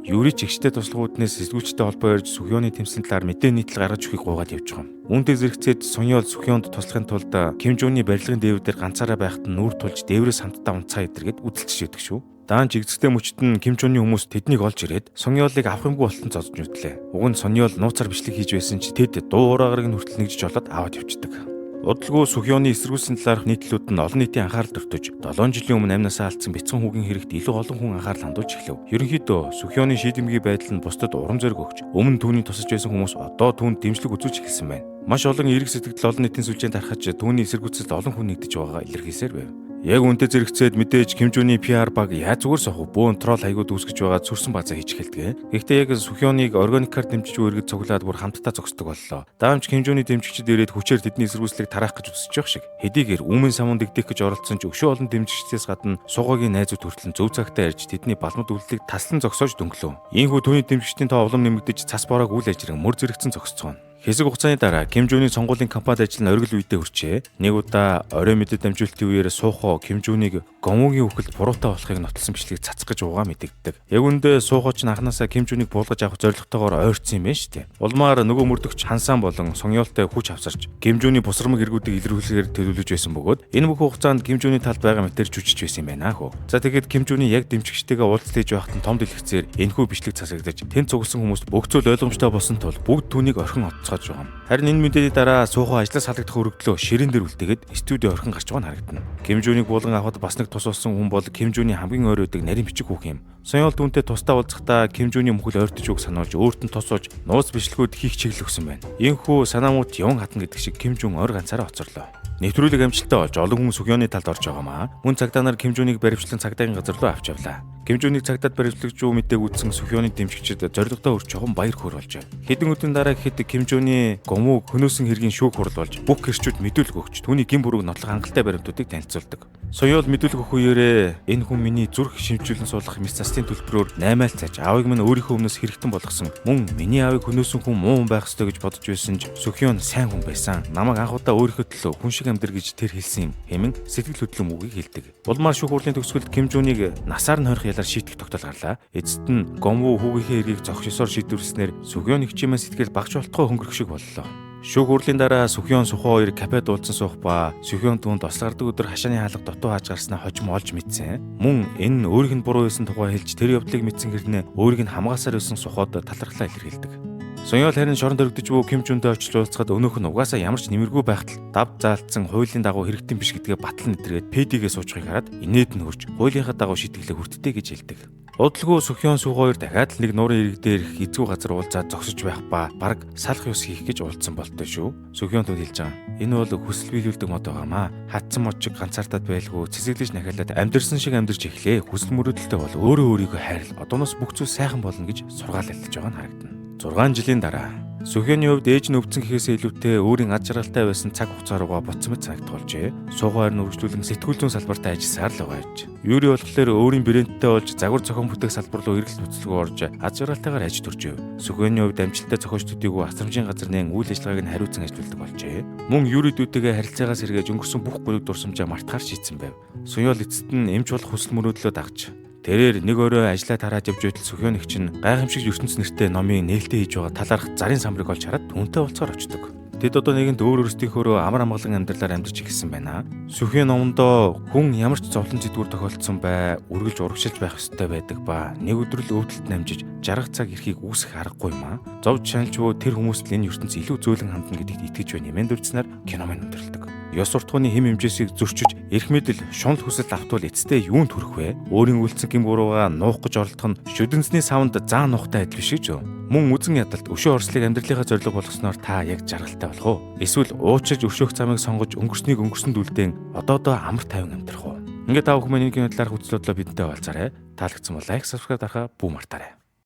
Юри ч ихтэй туслахууднаас эсвүүчтэй холбоо ярьж Сүхёны тэмцэн талаар мэдээ нийтлэл гаргаж өгөхийг гуйгаад явж байгаа юм. Үүнтэй зэрэгцээд Сонёл Сүхёнд туслахын тулд Ким Жуны барилгын дээвэр дээр ганцаараа байхад нь нүүр тулж дээврээс хамтдаа унцгаа идэргээд үдэлцэж яддаг шүү. Даан жигзэгтэй мөчт нь Ким Жуны хүмүүс тэднийг олж ирээд Сонёлыг авах юмгүй болтон зодж нүтлээ. Уг нь Сонёл нууцаар бичлэг хийж байсан ч тэд дуу ураагарыг нь хүртэл нэгж жолоод аваад явчихдаг. Удалгүй Сүхёны эсэргүүцлийн талаарх нийтлүүд нь олон нийтийн анхаарал төртөж 7 жилийн өмнө амнасаа алдсан бяцхан хүүгийн хэрэгт илүү олон хүн анхаарал хандуулж эхлэв. Ерөнхийдөө Сүхёны шийдэмгий байдал нь бусдад урам зориг өгч өмнө түүний тусаж байсан хүмүүс одоо түүнд дэмжлэг үзүүлж эхэлсэн байна. Маш олон эерэг сэтгэл олон нийтийн сүлжээнд харахад түүний эсэргүүцэлд олон хүн нэгдэж байгаагаа илэрхийлсээр байв. Яг үнтэй зэрэгцээд мэдээж Ким Жуны PR баг яаж зүгээр сохов бөөн трол хаягууд үүсгэж байгаа сүрсэн базаа хийж эхэлдэг. Гэхдээ яг Сүхёныг органикаар дэмжиж өргөд цуглаад бүр хамтдаа зогсдог боллоо. Даамж Ким Жуны дэмжигчид ирээд хүчээр тэдний эсэргүүцлийг тараах гэж үзэж явах шиг. Хэдийгээр үүмэн самун дэгдэх гэж оролцсон ч өшөө олон дэмжигчдээс гадна Сугагийн найзууд хүртэл зөв цагтаа ирж тэдний балмад үйлдэлийг таслан зогсоож дөнгөлөө. Ийхүү түүний дэмжигчдийн тоо улам нэмэгдэж цас бороо үйл ажиллагаа мөр зэрэгцэн зогсцгоно. Хэсэг хугацааны дараа Ким Жуны сонгуулийн кампанит ажил нь оргил үедээ хүрчээ. Нэг удаа орой мэдээ дамжуулалтын үеэр Суухо Ким Жуныг Гомогийн үхэлд буруутай болохыг нотолсон бичлэгийг цацгах гэж угаа мэдэгддэг. Яг үндэ Суухо ч анханасаа Ким Жунийг буулгаж авах зорилготойгоор ойрцсон юм байна шүү дээ. Улмаар нөгөө мөрдөгч Хансан болон Сонёлтой хүч авсарч Ким Жуны бусрамг эргүүдийг илрүүлэхээр төлөвлөж байсан бөгөөд энэ бүх хугацаанд Ким Жуны талд байгаа мэтэр жүжиж байсан юм байна хөө. За тэгэхэд Ким Жуны яг дэмжигчтэйгээ уулзтайж байхад нь том дэлгэцээр энэхүү бичлэг засагдаж тэнд цугласан хүмүүст бөгцөл ойлгомжтой болсон тул бүгд түүнийг орхин оцгож байгаа юм. Харин энэ мэдээний дараа Суухо ажлаас халагдах өргөдлөө ширээн дээр үлдээгээд студио орхин гарч байгаа нь харагдана. Ким Жунийг буулган авахд бас нэг тус болсон хүн бол Ким Жуны хамгийн ойр байдаг нарийн бичиг хүүх юм. Сонёл түүнтэй тусдаа уулзахдаа Ким Жуны мөхөл ойртож үг сануулж өөрт нь тус ууж нууц бичлэгүүд хийх чиглэл өгсөн байна. Ийхүү санаамууд яван хатна гэдэг шиг Ким Жун ойр ганцаараа оцорлоо. Нэвтрүүлэг амжилттай болж олон хүн Сүхёны талд орж байгаамаа. Мөн цагдаа нар Ким Жуныг баривчлан цагдаагийн газар руу авч явлаа. Ким Жуныг цагдаад баривчлагч юу мэдээг үтсэн Сүхёны дэмжигчид зоригтой өрч чухам баяр хөөр болж байна. Хэдэн өдрийн дараа гэхэд Ким Жуны гомуу хөнөөсөн хэргийн шүүх хурал болж бүх гэрчүүд мэдүүлэг өгч түүний гин бүрэг нотлох хангалттай баримтуудыг танилцуулдаг. Соёл мэдүүлэг өгөх үеэрээ энэ хүн миний зүрх шимжүүлэн суулгах мэс цастын төлбөрөөр 8-аас цааш аавыг минь өөрийнхөө өмнөөс хэрэгтэн болгосон. Мөн миний аавыг хөнөөсөн хүн муу байх ёстой гэж бодож байсан ч Сүхён сайн хүн байсан. Намайг анх удаа өөрийнхөө төлөө хүн шиг амьдр гэж тэр хэлсэн юм хэмээн сэтгэл хөдлөм үгийг хэлдэг. Улмаар шүүх хурлын төгсгөлд Ким Жуныг насаар нь хойрох ялаар шийтгэх тогтоол гарлаа. Эцэст нь Гомву хүүгийнхээ эргийг зогсосоор шийдвэрлэснээр Сүхён хичээмээ сэтгэл багш болтгой хөнгөрөх шиг боллоо. Шүүх хурлын дараа Сүхён Сухо хоёр кафед уулзсан суух ба Сүхён түүнд тослогддог өдөр хашааны хаалга дутуу хааж гарснаа хожим олж мэдсэн. Мөн энэ нь өөрийнх нь буруу байсан тухай хэлж тэр явдлыг мэдсэн хэрнээ өөрийг нь хамгаасаар байсан Суход талархлаа илэрхийлдэг. Сонёл харин шорон дөрөгдөж буй Ким Жунтэй очиж уулзахад өнөөх нь угаасаа ямар ч нэмэргүй байхад дав заалтсан хуулийн дагуу хэрэгтэн биш гэдгээ батлан нэтргээд ПД-гээ суучхыг хараад инээд нь хурж хуулийнхаа дагуу шийтгэлээ хүртдэг гэж хэлдэг. Удалгүй Сүхён Сүү хоёр дахиад нэг нуурын ирэг дээр эзгүй газар уулзаад зогсож байх ба бараг салах ёс хийх гэж уулзсан болтой шүү. Сүхён түн хэлж байгаа. Энэ бол хүсэл биелүүлдэг мод байгаамаа. Хатсан модчиг ганцаардаад байлгүй цэцэглэж нахиалаад амьдрсан шиг амьдарч эхлэе. Хүсэл мөрөөдөлтэй бол өөрөө өөрийгөө хайрл. Одооноос бүх зүйл сайхан болно гэж сургаалалж байгаа нь харагдана. 6 жилийн дараа Сүхёны хувьд ээж нь өвдсөн гэхээсээ илүүтэй өөрийн ад жаргалтай байсан цаг хугацаа руугаа буцсан мэт санагдуулжээ. Суугаар нь үргэлжлүүлэн сэтгүүл зүйн салбартаа ажилласаар л байгаа гэж. Юри болохоор өөрийн брэндтэй болж загвар зохион бүтээх салбар руу эргэлт хөтөлгөө орж ад жаргалтайгаар ажиж төржээ. Сүхёны хувьд амжилттай зохиолч төдийгүй асрамжийн газар нэн үйл ажиллагааг нь хариуцсан ажилтдаг болжээ. Мөн Юри дүүтэйгээ харилцаагаас сэргээж өнгөрсөн бүх гүрэг дурсамжаа мартахаар шийдсэн байв. Сонёл эцэст нь эмч болох хүсэл мөрөөдлөө дагж тэрээр нэг өрөө ажиллаа тарааж явж байтал Сүхён их чинь гайхамшиг ертөнц нэртэй номын нээлттэй хийж байгаа талаарх зарын самбарыг олж хараад түүнтэй уулзаар очдог. Тэд одоо нэгэнд өөр өөрсдийнхөө амар амгалан амьдралаар амьдарч эхэлсэн байна. Сүхён номондоо хүн ямар ч зовлон зэдвэр тохиолдсон бай, үргэлж урагшилж байх ёстой байдаг ба нэг өдөр л өвдөлт намжиж жаргах цаг ирэхийг үүсэх аргагүй юм аа. Зовж шаналжгүй тэр хүмүүст л энэ ертөнц илүү зөөлөн хандна гэдэгт итгэж байна нэмэн дурдсанаар киномын өндөрлөдөг. Ёс суртахууны хэм хэмжээсийг зөрчиж эрх мэдэл шунал хүсэл автвал эцэстээ юунд хүрэх вэ? Өөрийн үлдсэн гин буруугаа нуух гэж оролдох нь шүдэнцний савнд заа нухтай адил биш гэж юу? Мөн үзэн ядалт өшөө орслыг амьдралынхаа зорилго болгосноор та яг жаргалтай болох уу? Эсвэл уучрж өшөөх замыг сонгож өнгөрснийг өнгөрсөнд үлдээн одоо амар тайван амьдрах уу? Ингээд та бүхэн миний кино талаарх үзэл бодлоо бидэнтэй хуваалцаарай. Таалагдсан бол лайк, subscribe дарахаа бүү мартаарай.